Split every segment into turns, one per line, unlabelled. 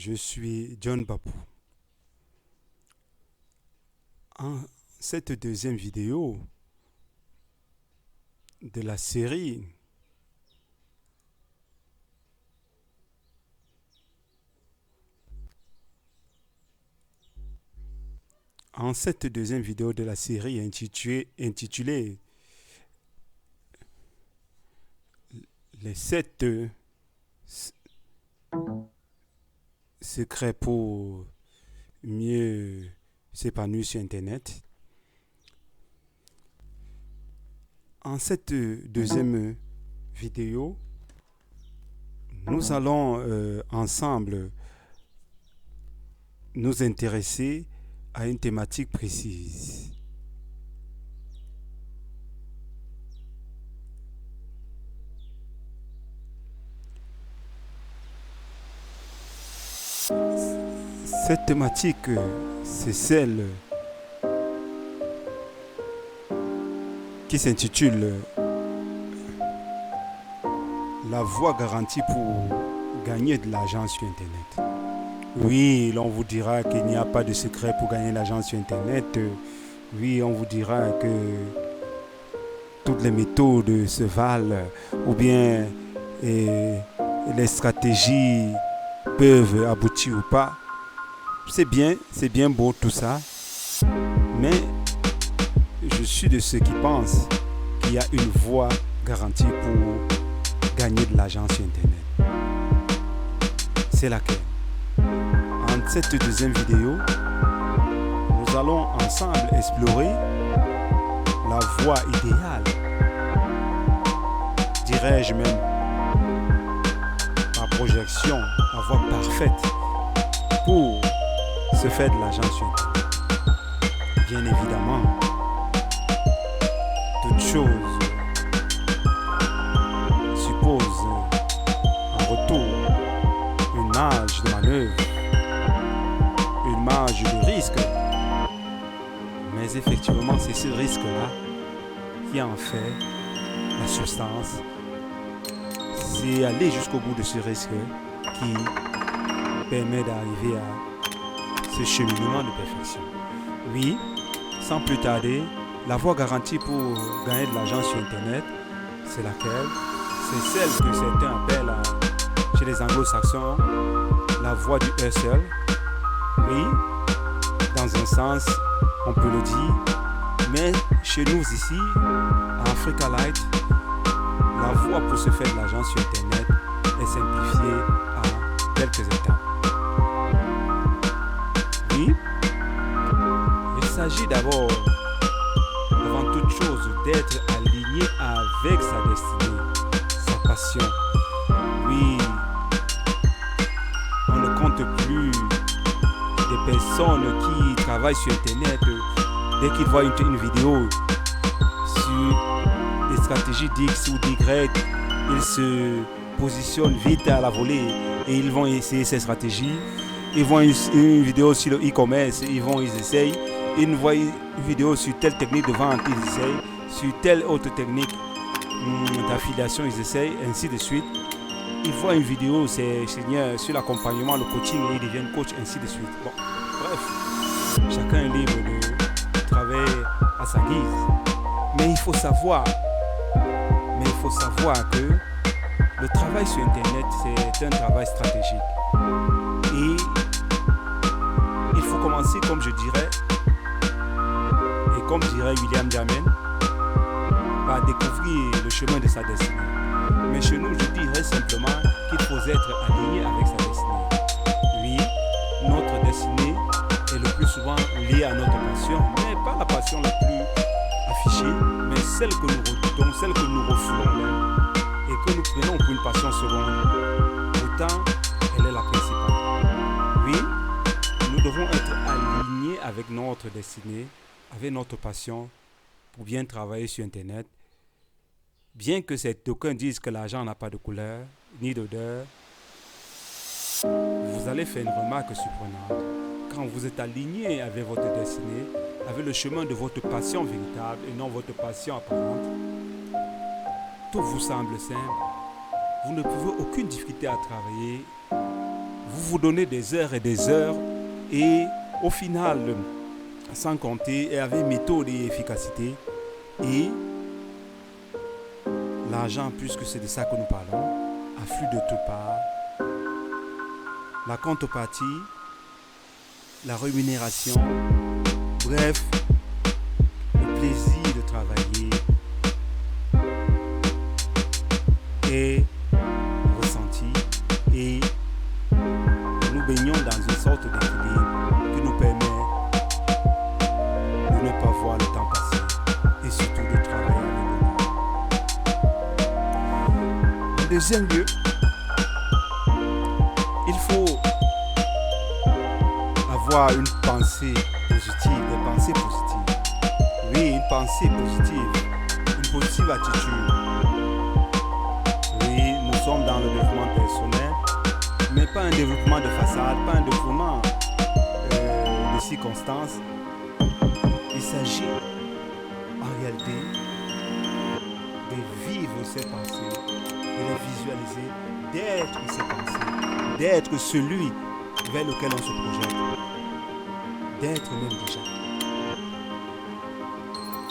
Je suis John Bapou. En cette deuxième vidéo de la série, intitulée Les 7 secrets pour mieux s'épanouir sur Internet. En cette deuxième vidéo, nous allons ensemble nous intéresser à une thématique précise. Cette thématique, c'est celle qui s'intitule La voie garantie pour gagner de l'argent sur Internet. Oui, l'on vous dira qu'il n'y a pas de secret pour gagner de l'argent sur Internet. Oui, on vous dira que toutes les méthodes se valent ou bien les stratégies peuvent aboutir ou pas. C'est bien beau tout ça, mais je suis de ceux qui pensent qu'il y a une voie garantie pour gagner de l'argent sur Internet. C'est laquelle? En cette deuxième vidéo, nous allons ensemble explorer la voie idéale, dirais-je même, par projection, la voie parfaite pour se faire de l'argent sur Internet. Bien évidemment, toute chose suppose en retour une marge de manœuvre, une marge de risque. Mais effectivement, c'est ce risque-là qui en fait la substance. C'est aller jusqu'au bout de ce risque qui permet d'arriver à ce cheminement de perfection. Oui, sans plus tarder, la voie garantie pour gagner de l'argent sur Internet, c'est laquelle? C'est celle que certains appellent chez les anglo-saxons la voie du hustle. Oui, dans un sens, on peut le dire, mais chez nous ici, à Africa Light, la voie pour se faire de l'argent sur Internet est simplifiée à quelques étapes. Oui, il s'agit d'abord, avant toute chose, d'être aligné avec sa destinée, sa passion. Oui, on ne compte plus des personnes qui travaillent sur Internet. Dès qu'ils voient une vidéo sur des stratégies d'X ou d'Y, ils se positionnent vite à la volée et ils vont essayer ces stratégies. Ils voient une vidéo sur le e-commerce, ils essayent. Ils voient une vidéo sur telle technique de vente, ils essayent. Sur telle autre technique d'affiliation, ils essayent, ainsi de suite. Ils voient une vidéo sur l'accompagnement, le coaching, et ils deviennent coach, ainsi de suite. Bon, bref, chacun est libre de travailler à sa guise. Mais il faut savoir que le travail sur Internet, c'est un travail stratégique. Et il faut commencer, comme je dirais, et comme dirait William Jamen, par découvrir le chemin de sa destinée. Mais chez nous, je dirais simplement qu'il faut être aligné avec sa destinée. Oui, notre destinée est le plus souvent liée à notre passion, mais pas la passion la plus affichée, mais celle que nous redoutons, celle que nous refoulons même, et que nous prenons pour une passion seconde. Pourtant, elle est la principale. Oui, nous devons être alignés avec notre destinée, avec notre passion, pour bien travailler sur Internet. Bien que d'aucuns disent que l'argent n'a pas de couleur, ni d'odeur, vous allez faire une remarque surprenante. Quand vous êtes aligné avec votre destinée, avec le chemin de votre passion véritable et non votre passion apparente, tout vous semble simple. Vous ne pouvez aucune difficulté à travailler. Vous vous donner des heures et des heures et au final, sans compter, et avec méthode et efficacité, et l'argent, puisque c'est de ça que nous parlons, afflue de toutes parts. La contrepartie, la rémunération, bref, le plaisir de travailler est ressenti et nous baignons dans une sorte d'équilibre qui nous permet de ne pas voir le temps passer et surtout de travailler avec bonheur. En deuxième lieu, il faut avoir une pensée positive, des pensées positives. Oui, une pensée positive, une positive attitude. Oui, nous sommes dans le développement personnel, mais pas un développement de façade, pas un développement de circonstances. Il s'agit en réalité de vivre ces pensées, de les visualiser, d'être ces pensées, d'être celui vers lequel on se projette, d'être même déjà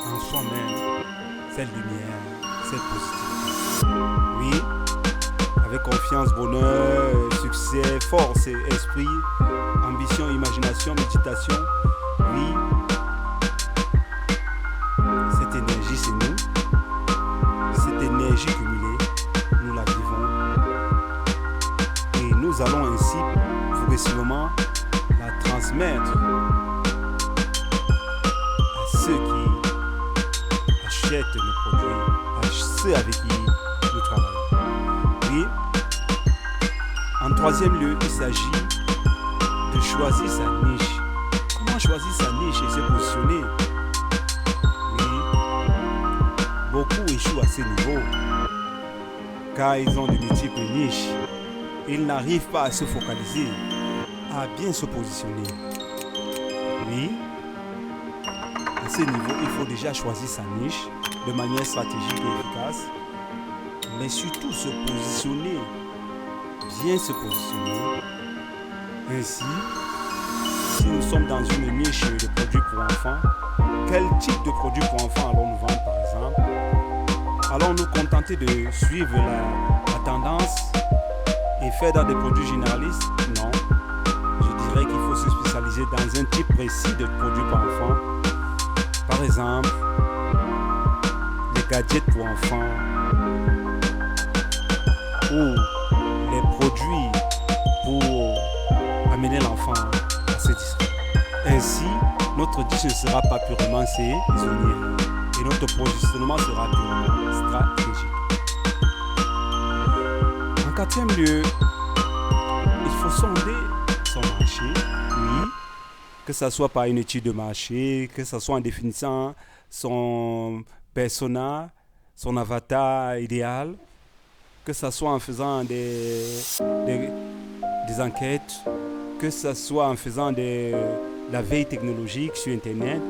en soi-même cette lumière, cette positivité. Oui, avec confiance, bonheur, succès, force, esprit, ambition, imagination, méditation. Oui, cette énergie c'est nous, cette énergie cumulée, nous la vivons et nous allons ainsi progressivement la transmettre à ceux qui achètent nos produits, à ceux avec qui nous travaillons. Oui. En troisième lieu, il s'agit de choisir sa niche. Comment choisir sa niche et se positionner? Oui. Beaucoup échouent à ce niveau car ils ont de multiples niches. Ils n'arrivent pas à se focaliser, à bien se positionner. Oui. À ce niveau, il faut déjà choisir sa niche de manière stratégique et efficace, mais surtout se positionner, bien se positionner. Ainsi, si nous sommes dans une niche de produits pour enfants, quel type de produits pour enfants allons-nous vendre par exemple? Allons-nous contenter de suivre la tendance et faire dans des produits généralistes? Non. Je dirais qu'il faut se spécialiser dans un type précis de produits pour enfants. Par exemple, les gadgets pour enfants ou les produits pour amener l'enfant à se distraire. Ainsi, notre niche ne sera pas purement saisonnier et notre positionnement sera purement stratégique. En quatrième lieu, il faut sonder son marché, oui, que ce soit par une étude de marché, que ce soit en définissant son persona, son avatar idéal, que ce soit en faisant des enquêtes, que ce soit en faisant la veille technologique sur Internet,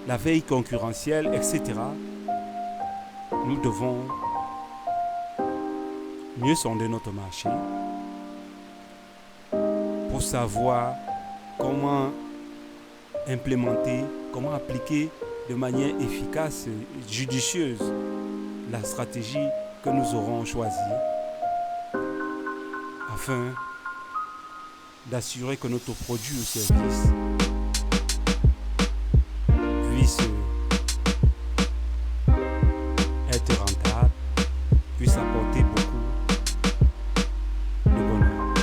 la veille concurrentielle, etc. Nous devons mieux sonder notre marché pour savoir comment implémenter, comment appliquer de manière efficace, judicieuse, la stratégie que nous aurons choisie afin d'assurer que notre produit ou service puisse être rentable, puisse apporter beaucoup de bonheur.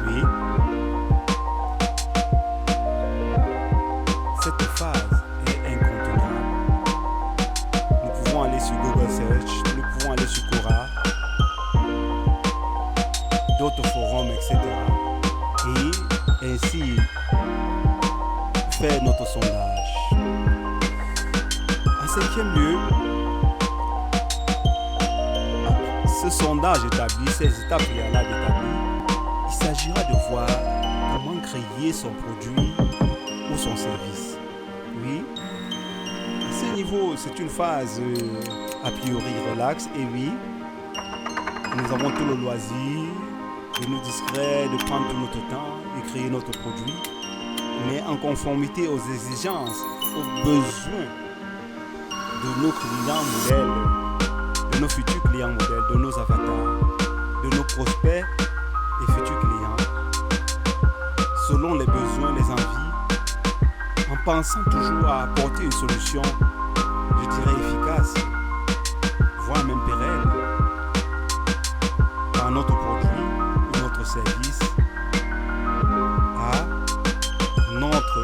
Oui, cette phase est incontournable. Nous pouvons aller sur Google Search, nous pouvons aller sur Quora, d'autres forums, etc. Et ainsi faire notre sondage. En cinquième lieu, ce sondage établi, ces étapes préalables établies, il s'agira de voir comment créer son produit ou son service. Oui, à ce niveau, c'est une phase a priori relaxe et oui, nous avons tout le loisir de nous distraire, de prendre tout notre temps et créer notre produit, mais en conformité aux exigences, aux besoins de nos clients modèles, de nos futurs clients modèles, de nos avatars, de nos prospects et futurs clients, selon les besoins, les envies, en pensant toujours à apporter une solution, je dirais efficace, voire même pérenne, par notre produit ou notre service à notre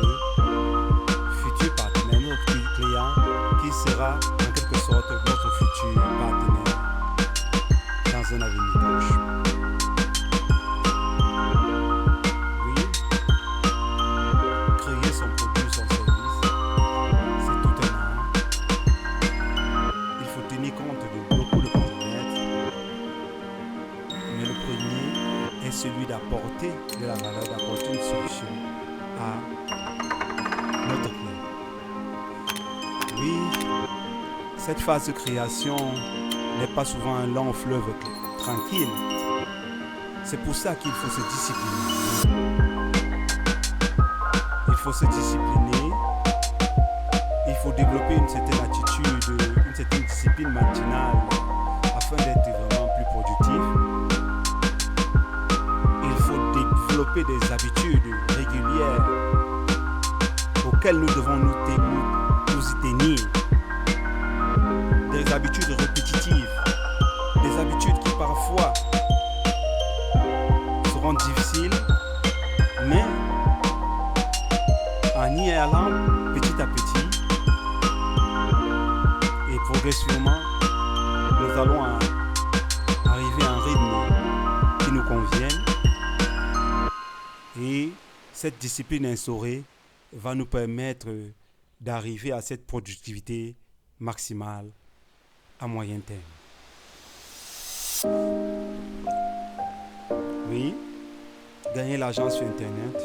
futur partenaire, notre client qui sera en quelque sorte notre futur partenaire dans un avenir proche. Oui, créer son produit, son service, c'est tout un art. Il faut tenir compte de beaucoup de paramètres, mais le premier est celui d'apporter de la valeur, d'apporter une solution à notre client. Oui, cette phase de création n'est pas souvent un long fleuve tranquille. C'est pour ça qu'il faut se discipliner. Il faut se discipliner. Il faut développer une certaine attitude, une certaine discipline matinale afin d'être vraiment plus productif. Il faut développer des habitudes régulières auxquelles nous devons nous y tenir. Des habitudes répétitives, des habitudes qui parfois seront difficiles, mais en y allant petit à petit et progressivement, nous allons arriver à un rythme qui nous convienne, et cette discipline instaurée va nous permettre d'arriver à cette productivité maximale à moyen terme. Oui, gagner l'argent sur Internet,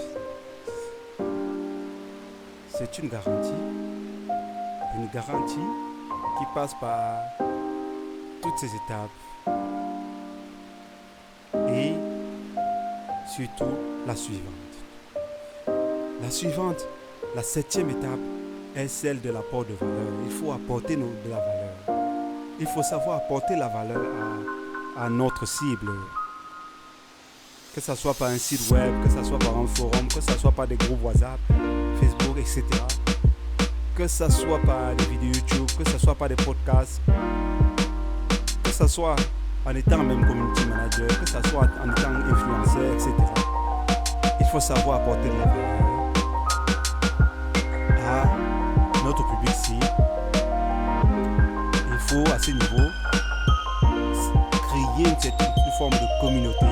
c'est une garantie qui passe par toutes ces étapes et surtout la suivante. La 7e étape est celle de l'apport de valeur. Il faut apporter de la valeur. Il faut savoir apporter la valeur à notre cible. Que ce soit par un site web, que ce soit par un forum, que ce soit par des groupes WhatsApp, Facebook, etc. Que ce soit par des vidéos YouTube, que ce soit par des podcasts, que ce soit en étant même community manager, que ce soit en étant influenceur, etc. Il faut savoir apporter de la valeur à notre public cible. Il faut à ce niveau créer une forme de communauté,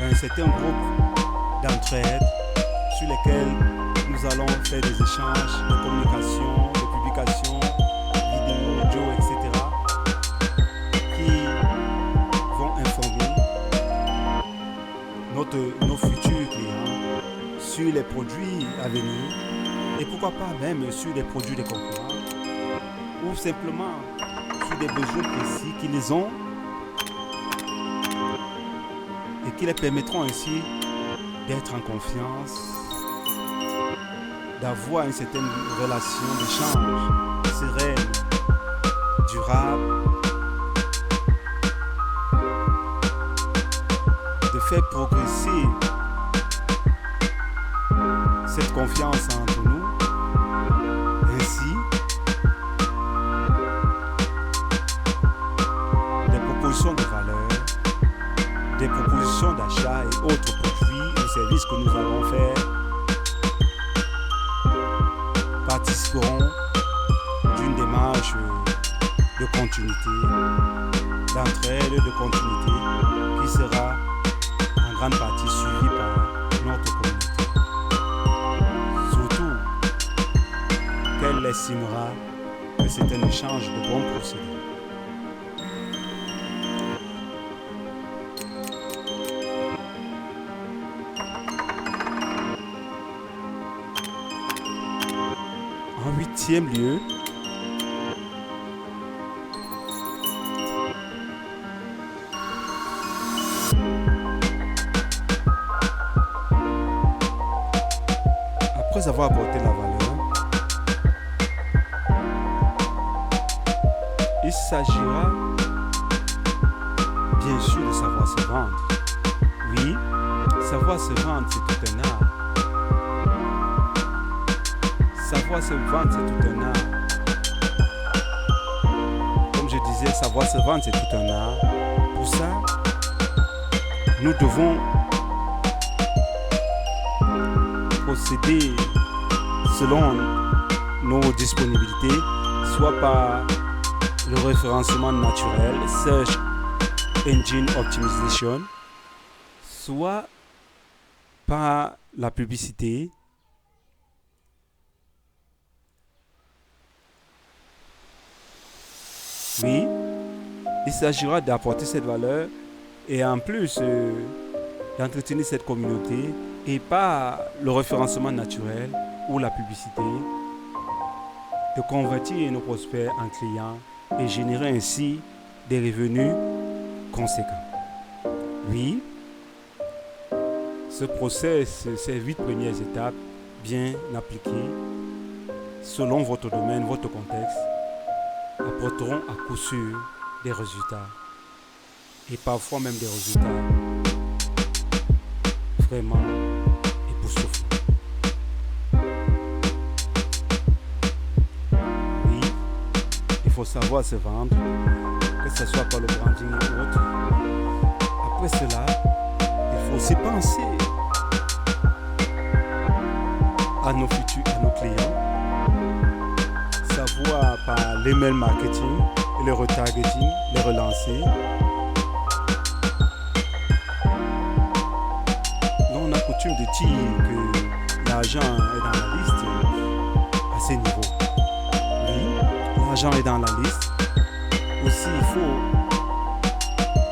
un certain groupe d'entraide sur lesquels nous allons faire des échanges, de communication, de publications, vidéos, audio, etc. qui vont informer nos futurs clients sur les produits à venir et pourquoi pas même sur les produits des concurrents ou simplement sur des besoins précis qu'ils ont et qui les permettront ainsi d'être en confiance, d'avoir une certaine relation d'échange sereine, durable, de faire progresser cette confiance entre nous. Ainsi, des propositions de valeur, des propositions d'achat et autres produits ou services que nous allons faire participeront d'une démarche de continuité, d'entraide, de continuité qui sera en grande partie suivie par notre communauté. Surtout qu'elle estimera que c'est un échange de bons procédés. En 8e lieu, Après avoir apporté la valeur, il s'agira bien sûr de savoir se vendre. Oui, savoir se vendre, c'est tout un art. Savoir se vendre, c'est tout un art. Comme je disais, savoir se vendre, c'est tout un art. Pour ça, nous devons procéder selon nos disponibilités, soit par le référencement naturel, Search Engine Optimization, soit par la publicité, oui, il s'agira d'apporter cette valeur et en plus d'entretenir cette communauté et par le référencement naturel ou la publicité, de convertir nos prospects en clients et générer ainsi des revenus conséquents. Oui, ce process, ces 8 premières étapes bien appliquées selon votre domaine, votre contexte, apporteront à coup sûr des résultats et parfois même des résultats vraiment époustouflants. Oui, il faut savoir se vendre, que ce soit par le branding ou autre. Après cela, il faut aussi penser à nos futurs, à nos clients, savoir par l'email marketing et le retargeting, les relancer. On a coutume de dire que l'argent est dans la liste à ces niveaux. Oui, l'argent est dans la liste. Aussi, il faut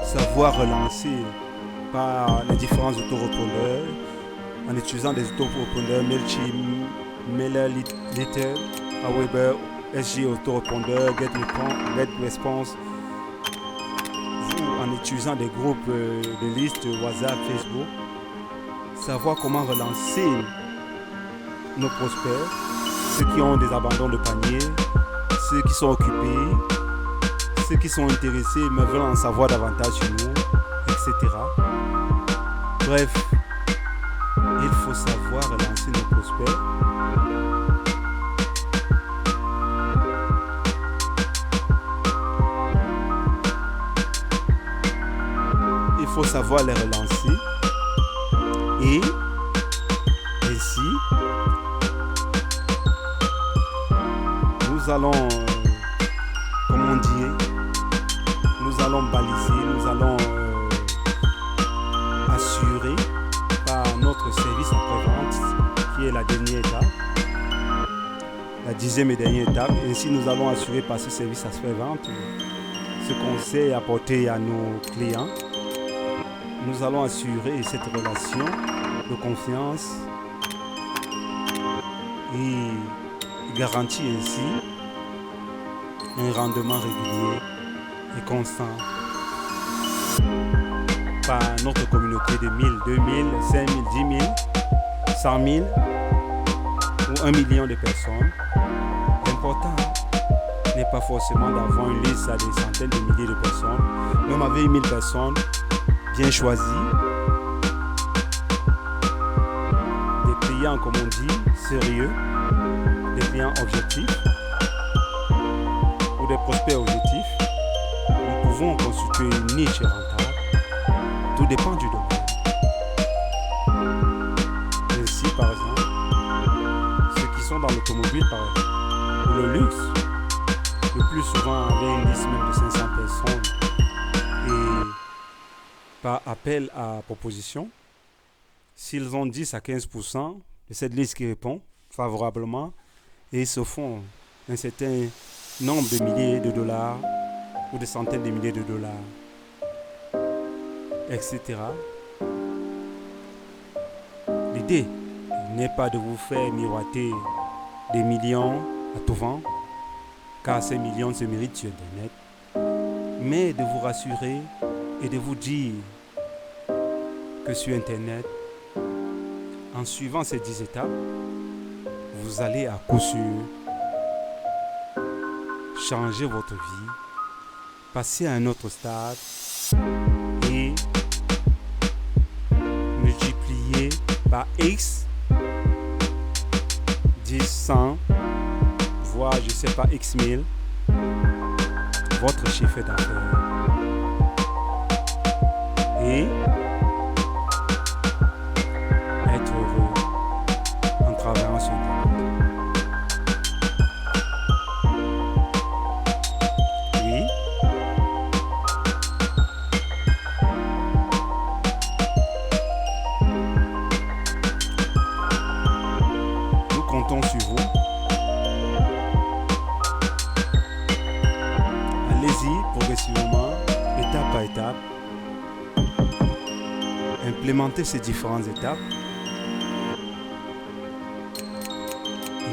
savoir relancer par les différents autorépondeurs en utilisant des autorépondeurs Mailchimp, MailerLite, Aweber, SG autorépondeur, GetResponse, en utilisant des groupes de listes WhatsApp, Facebook, savoir comment relancer nos prospects, ceux qui ont des abandons de panier, ceux qui sont occupés, ceux qui sont intéressés mais veulent en savoir davantage sur nous, etc. Bref, il faut savoir relancer nos prospects. Il faut savoir les relancer et ainsi nous allons, comme on dit, nous allons baliser, nous allons assurer par notre service après-vente qui est la dernière étape, la 10e et dernière étape. Ainsi nous allons assurer par ce service après-vente ce conseil apporté à nos clients. Nous allons assurer cette relation de confiance et garantir ainsi un rendement régulier et constant par notre communauté de 1000, 2000, 5000, 10 000, 100 000 ou 1 million de personnes. L'important n'est pas forcément d'avoir une liste à des centaines de milliers de personnes, même avec 1000 personnes bien choisis, des clients comme on dit sérieux, des clients objectifs ou des prospects objectifs. Nous pouvons constituer une niche rentable. Tout dépend du domaine. Ainsi, par exemple, ceux qui sont dans l'automobile, par exemple, ou le luxe, le plus souvent avec une liste même de 500 personnes et par appel à proposition, s'ils ont 10 à 15% de cette liste qui répond favorablement et ils se font un certain nombre de milliers de dollars ou de centaines de milliers de dollars, etc. L'idée n'est pas de vous faire miroiter des millions à tout vent, car ces millions se méritent sur Internet, mais de vous rassurer et de vous dire que sur Internet, en suivant ces 10 étapes, vous allez à coup sûr changer votre vie, passer à un autre stade et multiplier par X, 10, 100, voire je sais pas X 1000 votre chiffre d'affaires et être heureux en travaillant sur Internet. Oui. Nous comptons sur vous. Allez-y progressivement, étape par étape. Implémentez ces différentes étapes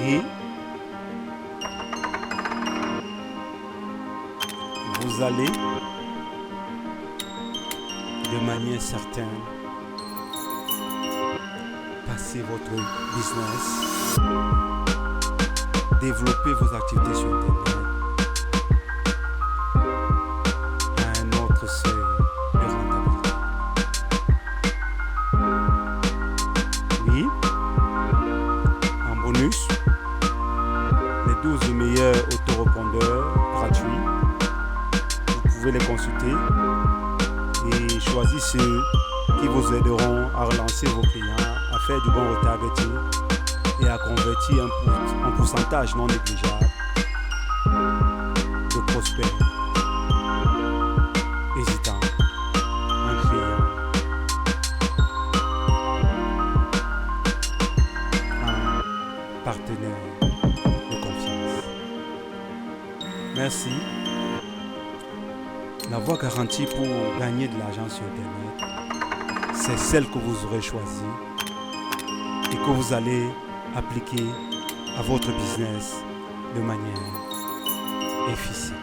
et vous allez de manière certaine passer votre business, développer vos activités sur Internet à un autre seuil de rentabilité. Oui, en bonus, les 12 meilleurs autorépondeurs gratuits, vous pouvez les consulter et choisir ceux qui vous aideront à relancer vos clients, à faire du bon retargeting et à convertir un pourcentage non négligeable de prospects hésitants en clients, en partenaires de confiance. Merci. La voie garantie pour gagner de l'argent sur Internet, c'est celle que vous aurez choisie et que vous allez appliquer à votre business de manière efficiente.